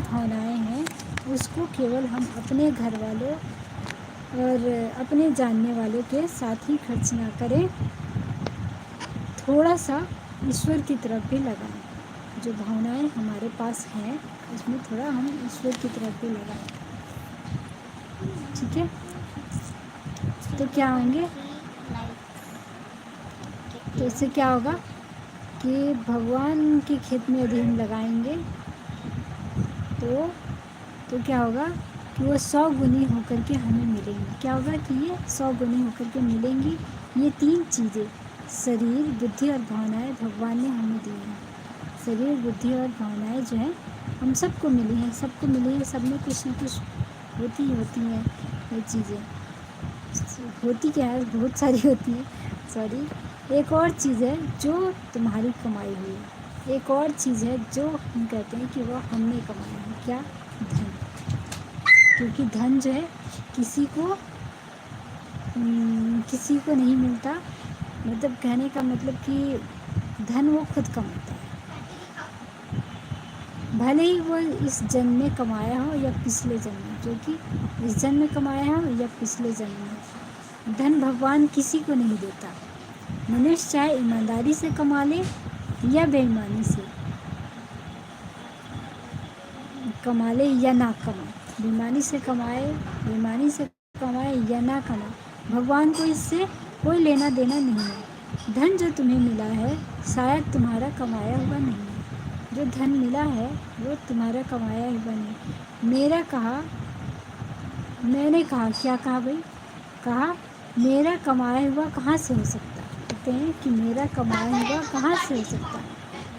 भावनाएं हैं उसको केवल हम अपने घर वालों और अपने जानने वालों के साथ ही खर्च ना करें, थोड़ा सा ईश्वर की तरफ भी लगाएं। जो भावनाएं हमारे पास हैं उसमें थोड़ा हम ईश्वर की तरफ भी लगाएं। ठीक है? तो क्या होंगे, तो इससे क्या होगा कि भगवान के खेत में यदि हम लगाएंगे तो क्या होगा कि वो 100 गुनी होकर के हमें मिलेंगी। क्या होगा कि ये 100 गुनी होकर के मिलेंगी। ये 3 चीज़ें, शरीर, बुद्धि और भावनाएं भगवान ने हमें दी हैं। शरीर, बुद्धि और भावनाएं जो हैं हम सबको मिली हैं, सबको मिली हैं। सब में कुछ न कुछ होती हैं ये चीज़ें। होती क्या है, बहुत सारी होती हैं। सॉरी, एक और चीज़ है जो तुम्हारी कमाई हुई है। एक और चीज़ है जो हम कहते हैं कि वो हमने कमाया है। क्या? धन। क्योंकि धन जो है किसी को नहीं मिलता। मतलब कहने का मतलब कि धन वो खुद कमाता है, भले ही वो इस जन्म में कमाया हो या पिछले जन्म में। जो कि इस जन्म में कमाया हो या पिछले जन्म में, धन भगवान किसी को नहीं देता। मनुष्य चाहे ईमानदारी से कमा ले या बेईमानी से कमा ले या ना कमाए, बेईमानी से कमाए या ना कमाए, भगवान को इससे कोई लेना देना नहीं है। धन जो तुम्हें मिला है शायद तुम्हारा कमाया हुआ नहीं है। जो धन मिला है वो तुम्हारा कमाया हुआ नहीं। मैंने कहा क्या कहा भाई? कहा मेरा कमाया हुआ कहाँ से हो सकता है? कहते हैं कि मेरा कमाया हुआ कहाँ से हो सकता है?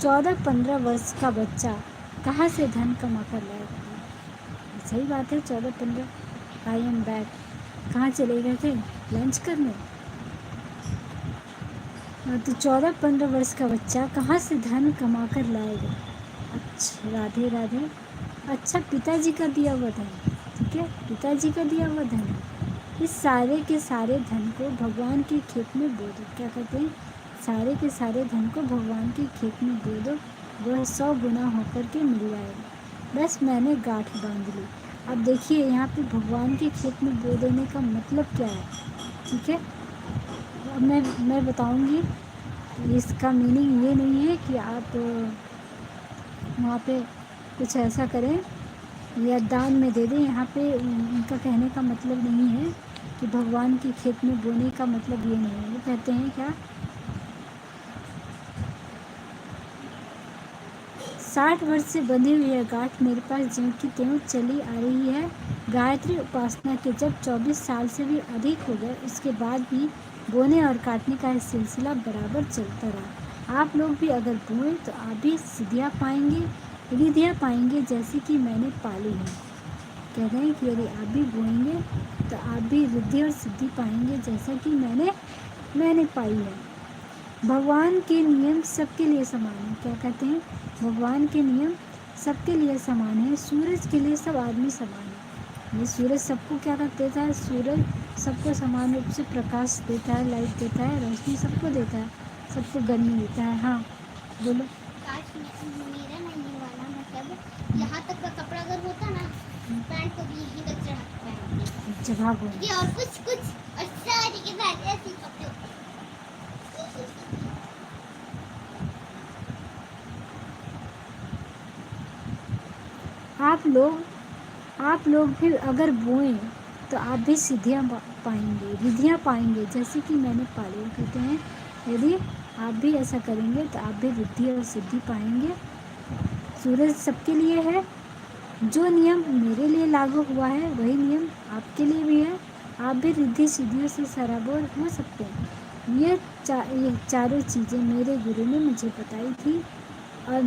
14-15 वर्ष का बच्चा कहाँ से धन कमा कर लाएगा? सही बात है। 14-15 आई एम बैक कहाँ चले गए थे? लंच करने। तो 14-15 वर्ष का बच्चा कहाँ से धन कमा कर लाएगा? अच्छा, राधे राधे। अच्छा, पिताजी का दिया हुआ धन। ठीक है, पिताजी का दिया हुआ धन। इस सारे के सारे धन को भगवान के खेत में बो दो। क्या कहते हैं? सारे के सारे धन को भगवान के खेत में बो दो, वह 100 गुना होकर के मिल जाएगा। बस मैंने गांठ बांध ली। अब देखिए यहाँ पे भगवान के खेत में बो देने का मतलब क्या है। ठीक है, अब मैं बताऊँगी। इसका मीनिंग ये नहीं है कि आप वहाँ पे कुछ ऐसा करें या दान में दे दें। यहाँ पे उनका कहने का मतलब नहीं है कि भगवान के खेत में बोने का मतलब ये नहीं है। वो कहते हैं क्या, 60 वर्ष से बंधी हुई यह गांठ मेरे पास ज्यों की त्यों चली आ रही है। गायत्री उपासना के जब 24 साल से भी अधिक हो गए, उसके बाद भी बोने और काटने का यह सिलसिला बराबर चलता रहा। आप लोग भी अगर बोएं तो आप भी सिद्धियाँ पाएंगे, रिद्धियाँ पाएंगे जैसी कि मैंने पाली है। कह रहे हैं कि यदि आप भी बोएंगे तो आप भी रिद्धि और सिद्धि पाएंगे जैसा कि मैंने पाई है। भगवान के नियम सबके लिए समान है। क्या कहते हैं? भगवान के नियम सबके लिए समान है। सूरज के लिए सब आदमी समान है। ये सूरज सबको क्या कर देता है? सूरज सबको समान रूप से प्रकाश देता है, लाइट देता है, रोशनी सबको देता है, सबको गर्मी देता है। हाँ बोलो। काश मेरा नहीं वाला, मतलब यहाँ तक का कपड़ा अगर होता ना, पैंट को भी यहीं तक चढ़ा पहनती। जवाब बोलो। ये और कुछ और सारी के सारे ऐसे कपड़े। आप लोग भी अगर बोएं तो आप भी सिद्धियाँ पाएंगे, रिद्धियाँ पाएंगे जैसे कि मैंने पाली। कहते हैं यदि आप भी ऐसा करेंगे तो आप भी रिद्धि और सिद्धि पाएंगे। सूरज सबके लिए है। जो नियम मेरे लिए लागू हुआ है वही नियम आपके लिए भी है। आप भी रिद्धि सिद्धियों से सराबोर हो सकते हैं। ये चारों चीज़ें मेरे गुरु ने मुझे बताई थी और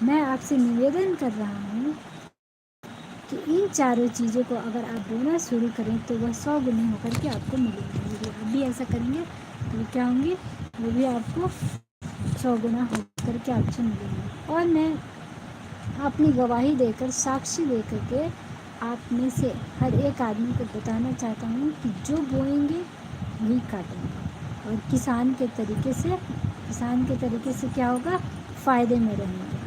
मैं आपसे निवेदन कर रहा हूँ कि इन चारों चीज़ों को अगर आप बोना शुरू करें तो वह 100 गुनी होकर के आपको मिलेंगे। यदि आप भी ऐसा करेंगे तो क्या होंगे? वो भी आपको 100 गुना होकर के आपसे मिलेंगे। और मैं अपनी गवाही देकर, साक्षी देकर के आप में से हर एक आदमी को बताना चाहता हूँ कि जो बोएंगे वही काटेंगे। और किसान के तरीके से क्या होगा? फ़ायदे में रहेंगे।